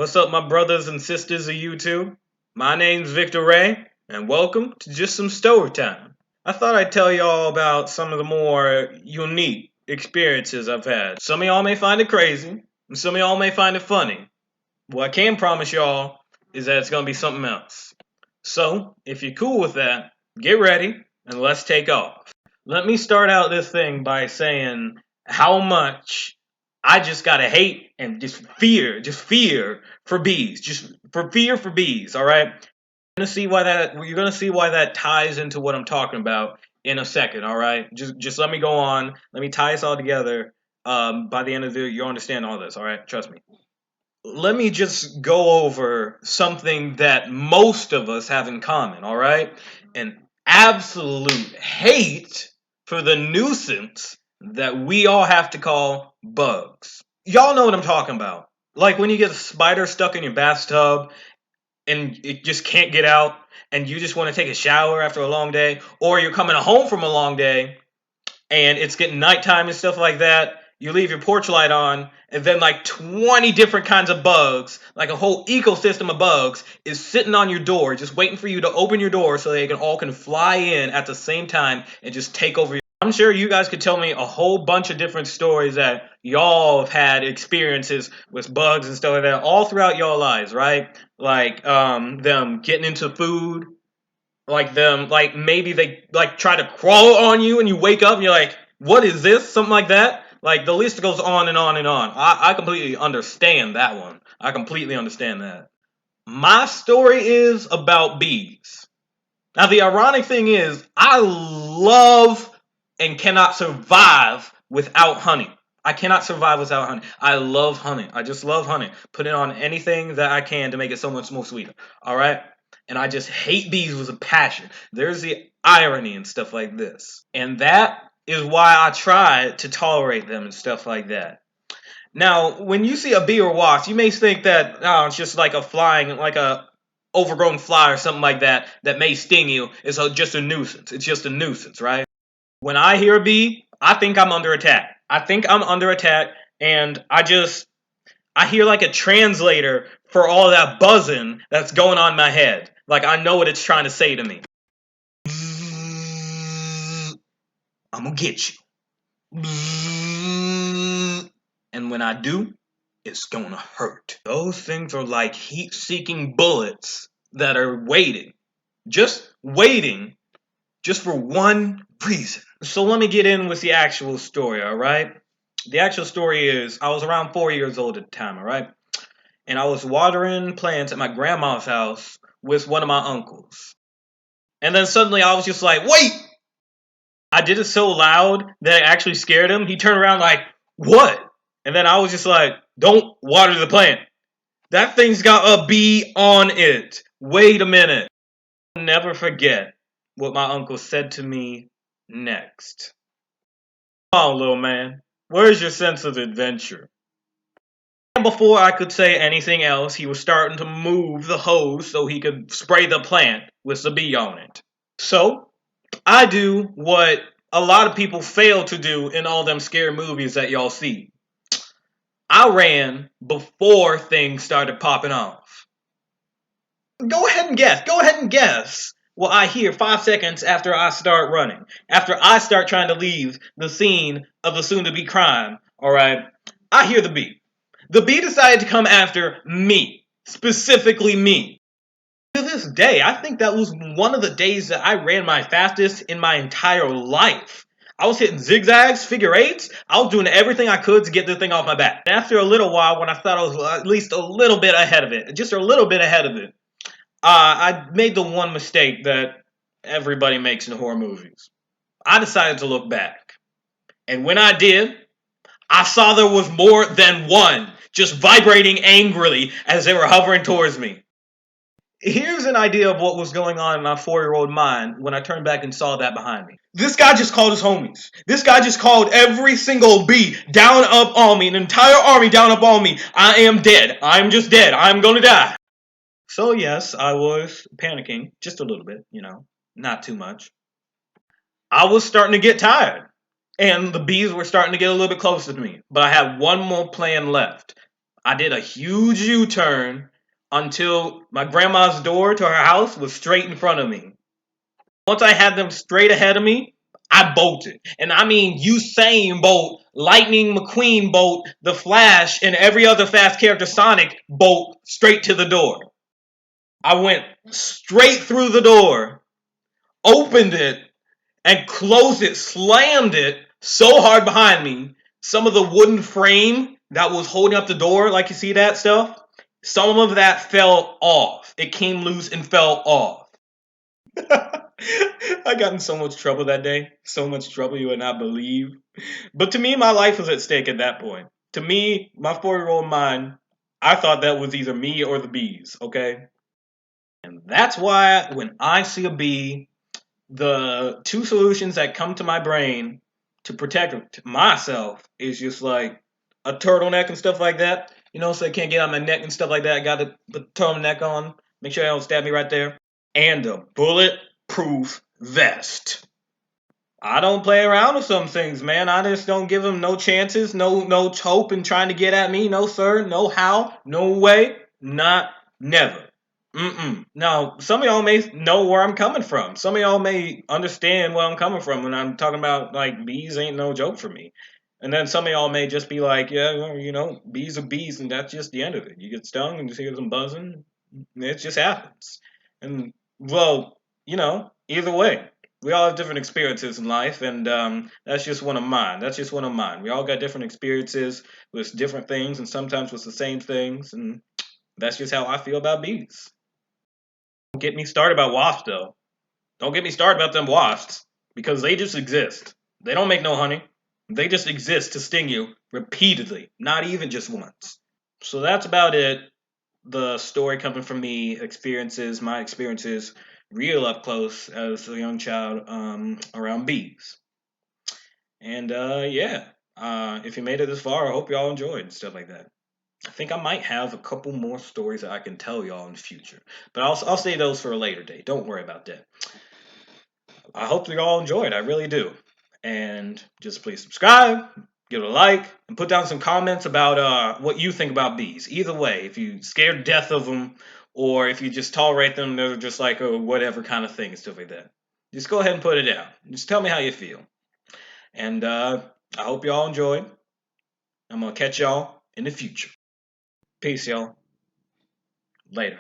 What's up, my brothers and sisters of YouTube? My name's Victor-Rey, and welcome to Just Some Story Time. I thought I'd tell y'all about some of the more unique experiences I've had. Some of y'all may find it crazy, and some of y'all may find it funny. What I can promise y'all is that it's gonna be something else. So, if you're cool with that, get ready, and let's take off. Let me start out this thing by saying how much I just gotta hate and just fear for bees, just for fear for bees. All right, you're gonna see why that ties into what I'm talking about in a second. All right, just let me go on. Let me tie this all together. By the end of it, you'll understand all this. All right, trust me. Let me just go over something that most of us have in common. All right, an absolute hate for the nuisance that we all have to call bugs. Y'all know what I'm talking about. Like when you get a spider stuck in your bathtub and it just can't get out, and you just want to take a shower after a long day, or you're coming home from a long day and it's getting nighttime and stuff like that. You leave your porch light on, and then like 20 different kinds of bugs, like a whole ecosystem of bugs, is sitting on your door, just waiting for you to open your door so they can fly in at the same time and just take over. I'm sure you guys could tell me a whole bunch of different stories that y'all have had experiences with bugs and stuff like that all throughout y'all lives, right? Like them getting into food, like them, like maybe they like try to crawl on you and you wake up and you're like, what is this? Something like that. Like the list goes on and on and on. I completely understand that one. I completely understand that. My story is about bees. Now the ironic thing is I love and cannot survive without honey. I cannot survive without honey. I love honey. I just love honey. Put it on anything that I can to make it so much more sweeter. All right? And I just hate bees with a passion. There's the irony and stuff like this. And that is why I try to tolerate them and stuff like that. Now, when you see a bee or wasp, you may think that it's just like a flying, like a overgrown fly or something like that that may sting you. It's just a nuisance. It's just a nuisance, right? When I hear a bee, I think I'm under attack. I think I'm under attack, and I hear like a translator for all that buzzing that's going on in my head. Like I know what it's trying to say to me. I'm gonna get you. And when I do, it's gonna hurt. Those things are like heat-seeking bullets that are waiting, just for one reason. So let me get in with the actual story, all right? The actual story is I was around 4 years old at the time, all right? And I was watering plants at my grandma's house with one of my uncles. And then suddenly I was just like, wait! I did it so loud that it actually scared him. He turned around like, what? And then I was just like, don't water the plant. That thing's got a bee on it. Wait a minute. I'll never forget what my uncle said to me next. Come on, little man. Where's your sense of adventure? And before I could say anything else, he was starting to move the hose so he could spray the plant with the bee on it. So, I do what a lot of people fail to do in all them scary movies that y'all see. I ran before things started popping off. Go ahead and guess. Go ahead and guess what I hear 5 seconds after I start running. After I start trying to leave the scene of the soon-to-be crime, alright? I hear the bee. The bee decided to come after me. Specifically me. To this day, I think that was one of the days that I ran my fastest in my entire life. I was hitting zigzags, figure eights. I was doing everything I could to get this thing off my back. And after a little while, when I thought I was at least a little bit ahead of it, just a little bit ahead of it, I made the one mistake that everybody makes in horror movies. I decided to look back. And when I did, I saw there was more than one, just vibrating angrily as they were hovering towards me. Here's an idea of what was going on in my 4-year-old mind when I turned back and saw that behind me. This guy just called his homies. This guy just called every single bee down up on me, an entire army down up on me. I am dead. I'm just dead. I'm gonna die. So yes, I was panicking just a little bit, not too much. I was starting to get tired, and the bees were starting to get a little bit closer to me, but I had one more plan left. I did a huge U-turn until my grandma's door to her house was straight in front of me. Once I had them straight ahead of me, I bolted. And I mean Usain Bolt, Lightning McQueen Bolt, The Flash, and every other fast character Sonic bolt straight to the door. I went straight through the door, opened it, and closed it, slammed it so hard behind me. Some of the wooden frame that was holding up the door, like you see that stuff, some of that fell off. It came loose and fell off. I got in so much trouble that day. So much trouble you would not believe. But to me, my life was at stake at that point. To me, my 4-year-old mind, I thought that was either me or the bees, okay? And that's why when I see a bee, the two solutions that come to my brain to protect myself is just like a turtleneck and stuff like that. So they can't get on my neck and stuff like that. I got to put the turtleneck on, make sure they don't stab me right there. And a bulletproof vest. I don't play around with some things, man. I just don't give them no chances, no hope in trying to get at me. No sir, no how, no way, not never. Mm-mm. Now, some of y'all may know where I'm coming from. Some of y'all may understand where I'm coming from when I'm talking about like bees ain't no joke for me. And then some of y'all may just be like, yeah, well, bees are bees, and that's just the end of it. You get stung and you hear them buzzing. It just happens. And well, either way, we all have different experiences in life, and that's just one of mine. That's just one of mine. We all got different experiences with different things, and sometimes with the same things, and that's just how I feel about bees. Don't get me started about wasps, though. Don't get me started about them wasps, because they just exist. They don't make no honey. They just exist to sting you repeatedly, not even just once. So that's about it. The story coming from me, my experiences, real up close as a young child around bees. And yeah, if you made it this far, I hope y'all enjoyed and stuff like that. I think I might have a couple more stories that I can tell y'all in the future, but I'll save those for a later date. Don't worry about that. I hope you all enjoyed. I really do. And just please subscribe, give it a like, and put down some comments about what you think about bees. Either way, if you scared to death of them, or if you just tolerate them, they're just like a whatever kind of thing, stuff like that. Just go ahead and put it down. Just tell me how you feel. And I hope y'all enjoyed. I'm gonna catch y'all in the future. Peace, y'all. Later.